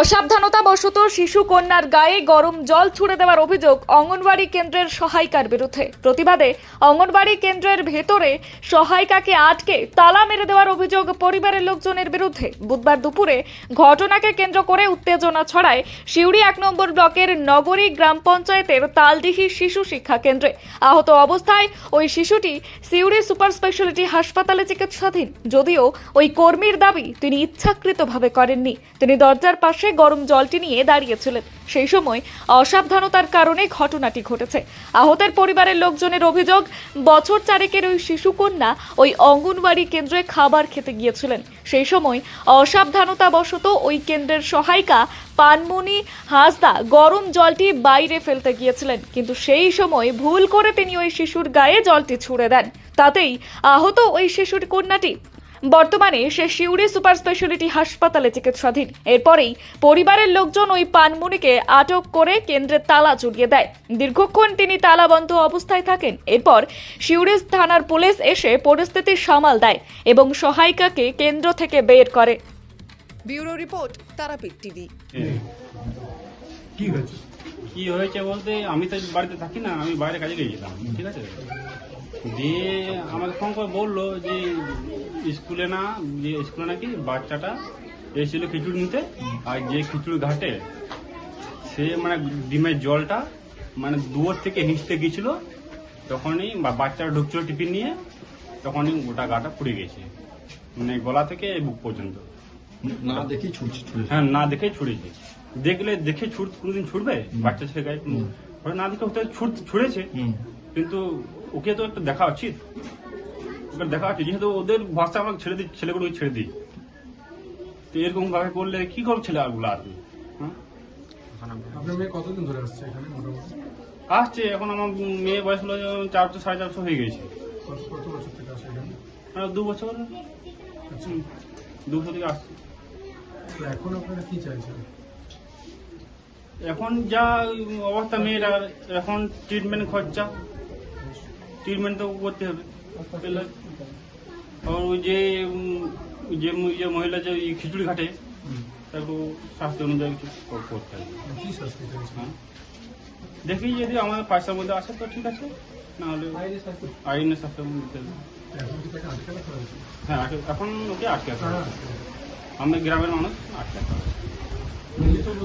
অসাবধানতাবশত শিশু কন্যার গায়ে গরম জল ছুড়ে দেওয়ার অভিযোগ অঙ্গনওয়াড়ি কেন্দ্রের সহায়িকার বিরুদ্ধে। প্রতিবাদে অঙ্গনওয়াড়ি কেন্দ্রের ভেতরে সহায়িকাকে আটকে তালা মেরে দেওয়ার অভিযোগ পরিবারের লোকজনের বিরুদ্ধে। বুধবার দুপুরে ঘটনাকে কেন্দ্র করে উত্তেজনা ছড়ায় সিউড়ি 1 নম্বর ব্লকের নগরী গ্রাম পঞ্চায়েতের তালডিহি শিশু শিক্ষা কেন্দ্রে। আহত অবস্থায় ওই শিশুটি সিউড়ি সুপার স্পেশালিটি হাসপাতালে চিকিৎসাধীন। যদিও ওই কর্মীর দাবি তিনি ইচ্ছাকৃতভাবে করেননি, তিনি দরজার পাশে গরম জলটি নিয়ে দাঁড়িয়েছিলেন। সেই সময় অসাবধানতার কারণে ঘটনাটি ঘটেছে। আহতের পরিবারের লোকজনের অভিযোগ, বছর 4 ওই শিশু কন্যা ওই অঙ্গনওয়াড়ি কেন্দ্রে খাবার খেতে গিয়েছিলেন। সেই সময় অসাবধানতাবশত ওই কেন্দ্রের সহায়িকা পানমণি হাসদা গরম জলটি বাইরে ফেলতে গিয়েছিলেন, কিন্তু সেই সময় ভুল করে তিনি ওই শিশুর গায়ে জলটি ছুড়ে দেন। তাতেই আহত ওই শিশুর কন্যাটি। বর্তমানে সে সিউড়ি সুপার স্পেশালিটি হাসপাতালে চিকিৎসাধীন। এরপরেই পরিবারের লোকজন ওই পানমণিকে আটক করে কেন্দ্রে তালা ঝুলিয়ে দেয়। দীর্ঘক্ষণ তিনি তালাবন্ধ অবস্থায় থাকেন। এরপর সিউড়ি থানার পুলিশ এসে পরিস্থিতি সামাল দেয় এবং সহায়িকাকে কেন্দ্র থেকে বের করে। Bureau report, Tarapith TV. কি হয়েছে বলতে, আমি তো বাড়িতে থাকি না, আমি বাইরে কাজে গিয়েছিলাম, ঠিক আছে। দিয়ে আমাকে ফোন করে বললো যে স্কুলে নাকি বাচ্চাটা এসেছিল খিচুড়ি নিতে, আর যে খিচুড়ি ঘাটে সে মানে ডিমের জলটা মানে দুয়ার থেকে হিঁচতে গিয়েছিল, তখনই বাচ্চারা ঢুকছিল টিফিন নিয়ে, তখনই গোটা গাটা পুড়ে গেছে, মানে গলা থেকে বুক পর্যন্ত। না দেখেই ছুটছে। হ্যাঁ, না দেখেই ছুড়েছে। দেখে কোনোদিন ছুটবে বাচ্চা ছেলে গায়ে? না দেখে ছুড়েছে, কিন্তু ওকে তো একটু দেখা উচিত, যেহেতু ওদের ভাষা আমরা ছেলেগুলো ছেড়ে দিই, তো এরকম ভাবে করলে কি করবে ছেলেগুলো আর কি? আপনার মেয়ে কতদিন ধরে আসছে এখানে? আসছে, এখন আমার মেয়ে বয়স হলো 4 বছর 4.5 হয়ে গেছে। কত বছর থেকে আসে এখানে? 2 বছর। 2 বছর থেকে আসছে। এখন আপনারা কি চাইছেন? এখন যা অবস্থা মেয়েরা, এখন ট্রিটমেন্ট খরচা, ট্রিটমেন্ট তো করতে হবে। আর ওই যে মহিলা যে খিচুড়ি ঘাটে, তারপর স্বাস্থ্য অনুযায়ী কিছু করতে হবে। কি শাস্তি চাইছেন? দেখি যদি আমাদের পয়সার মধ্যে আসে তো ঠিক আছে, না হলে আইনের শাস্তি দিতে হবে। এখন কি তাকে আটকে রাখা হয়েছে? হ্যাঁ, এখন ওকে আটকে রাখা হবে। আমি গ্রামের মানুষ, আটকে রাখা হবে।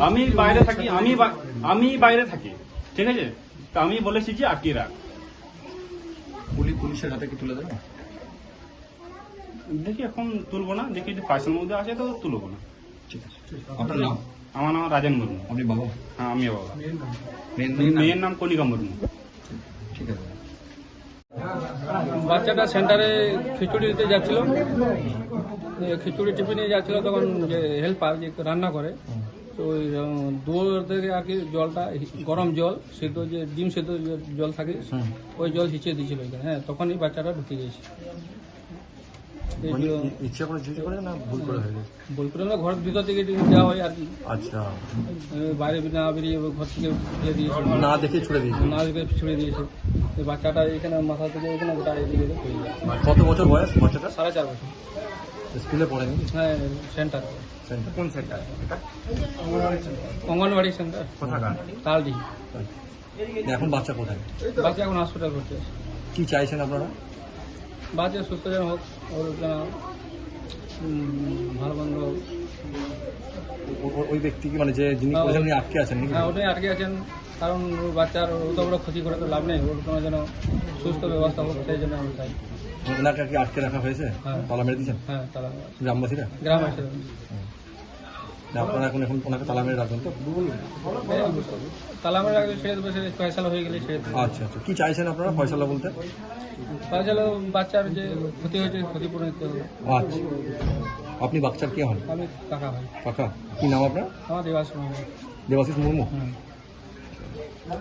আমি বাইরে থাকি, ঠিক আছে, তা আমি বলেছি যে আটকে রাখ। পুলিশের হাতে কি তুলে দেবে? দেখি এখন তুলবো না, দেখি যদি পয়সার মধ্যে আসে তো তুলবো না। ঠিক আছে। আপনার নাম? আমার নাম রাজেন মুর্মু। আপনি বাবা? হ্যাঁ, আমি বাবা। মেয়ের নাম? মেয়ের নাম কণিকা মুর্মু। ঠিক আছে। বাচ্চাটা সেন্টারে খিচুড়ি দিতে যাচ্ছিল, খিচুড়ি টিফিন নিয়ে যাচ্ছিল, তখন যে হেল্পার যে রান্না করে, তো ওই দুয়ার থেকে আর কি জলটা, গরম জল, সেদ্ধ যে ডিম সেদ্ধ জল থাকে, ওই জল হিচিয়ে দিয়েছিল এখানে। হ্যাঁ, তখনই বাচ্চাটা ঢুকে গেছে। ইচ্ছা করে জিজ্ঞেস করে না ভুল করে হয়ে গেছে? ভুল করে না, ঘরের ভিতর থেকে দেওয়া হয় আর কি। আচ্ছা, বাইরে না বেরিয়ে ঘর থেকে দিয়ে দিয়েছে, না দেখে ছুড়ে দিয়েছে? না দেখে ছুড়ে দিয়েছে। এই বাচ্চাটা এখানে মাথা থেকে এখানে গোটা এদিকে হয়ে যায়। কত বছর বয়স বাচ্চাটা? 4.5 বছর। স্কুলে পড়েনি? হ্যাঁ, সেন্টার। কোন সেন্টার? অঙ্গনওয়াড়ি সেন্টার, কোথাকার? তালডিহি। এখন বাচ্চা কোথায়? বাচ্চা এখন হসপিটাল ভর্তি আছে। কি চাইছেন আপনারা? বাচ্চা সুস্থ যেন হোক, ওর ভালো মন্দ। ওই ব্যক্তি কি মানে যে যিনি করেছেন উনি আটকে আছেন নাকি? হ্যাঁ, ওটাই আটকে আছেন, কারণ ওর বাচ্চার অত বড় ক্ষতি করে তো লাভ নেই, ওর কোনো যেন সুস্থ ব্যবস্থা হোক, সেই জন্য আমি চাই। ওনাকে কি আটকে রাখা হয়েছে? হ্যাঁ। তালা মেরে দিয়েছেন? হ্যাঁ, তালা গ্রামবাসীরা? গ্রাম আছে। আপনারা এখন ওনাকে তালা মেরে রাখবেন তো? তালা মেরে রাখলে ছেড়ে দেবে, সেটা ফয়সালা হয়ে গেলে ছেড়ে দেবে। আচ্ছা আচ্ছা, কি চাইছেন আপনারা ফয়সালা বলতে? ফয়সালা বাচ্চার যে ক্ষতি হয়েছে, ক্ষতিপূরণ দিতে হবে। আচ্ছা, আপনি বাচ্চার কে হন? আমি কাকা ভাই। কাকা, কি নাম আপনার? আমার দেবাশিস মুর্মু। দেবাশিস মুর্মু।